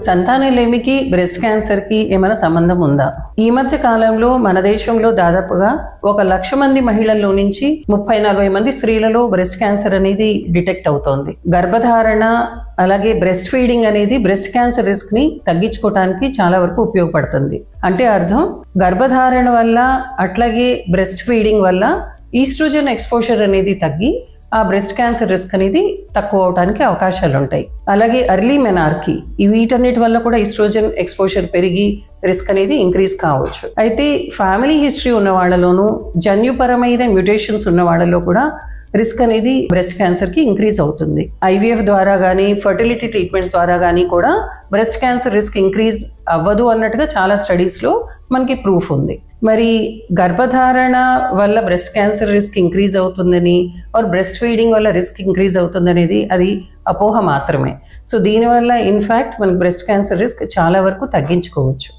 సంతానలేమికి breast క్యాన్సర్కి ఏమైనా సంబంధం ఉందా? ఈ మధ్య కాలంలో మన దేశంలో దాదాపుగా 1,00,000 మంది మహిళల్లో నుంచి 30-40 మంది స్త్రీలలో బ్రెస్ట్ క్యాన్సర్ అనేది డిటెక్ట్ అవుతోంది. గర్భధారణ అలాగే బ్రెస్ట్ ఫీడింగ్ అనేది బ్రెస్ట్ క్యాన్సర్ రిస్క్ ని తగ్గించుకోవడానికి చాలా వరకు ఉపయోగపడుతుంది. అంటే అర్థం, గర్భధారణ వల్ల అట్లాగే బ్రెస్ట్ ఫీడింగ్ వల్ల ఈస్ట్రోజన్ ఎక్స్పోజర్ అనేది తగ్గి ఆ బ్రెస్ట్ క్యాన్సర్ రిస్క్ అనేది తక్కువ అవడానికి అవకాశాలు ఉంటాయి. అలాగే ఎర్లీ మెనార్కీ, వీటన్నిటి వల్ల కూడా ఈస్ట్రోజన్ ఎక్స్పోజర్ పెరిగి రిస్క్ అనేది ఇంక్రీజ్ కావచ్చు. అయితే ఫ్యామిలీ హిస్టరీ ఉన్న వాళ్ళలోనూ జన్యుపరమైన మ్యూటేషన్స్ ఉన్న వాళ్ళలో కూడా రిస్క్ అనేది బ్రెస్ట్ క్యాన్సర్కి ఇంక్రీజ్ అవుతుంది. IVF ద్వారా కానీ ఫర్టిలిటీ ట్రీట్మెంట్స్ ద్వారా కానీ కూడా బ్రెస్ట్ క్యాన్సర్ రిస్క్ ఇంక్రీజ్ అవ్వదు అన్నట్టుగా చాలా స్టడీస్లో మనకి ప్రూఫ్ ఉంది. మరి గర్భధారణ వల్ల బ్రెస్ట్ క్యాన్సర్ రిస్క్ ఇంక్రీజ్ అవుతుందని బ్రెస్ట్ ఫీడింగ్ వల్ల రిస్క్ ఇంక్రీజ్ అవుతుందనేది అది అపోహ మాత్రమే. సో దీనివల్ల ఇన్ఫ్యాక్ట్ మనకి బ్రెస్ట్ క్యాన్సర్ రిస్క్ చాలా వరకు తగ్గించుకోవచ్చు.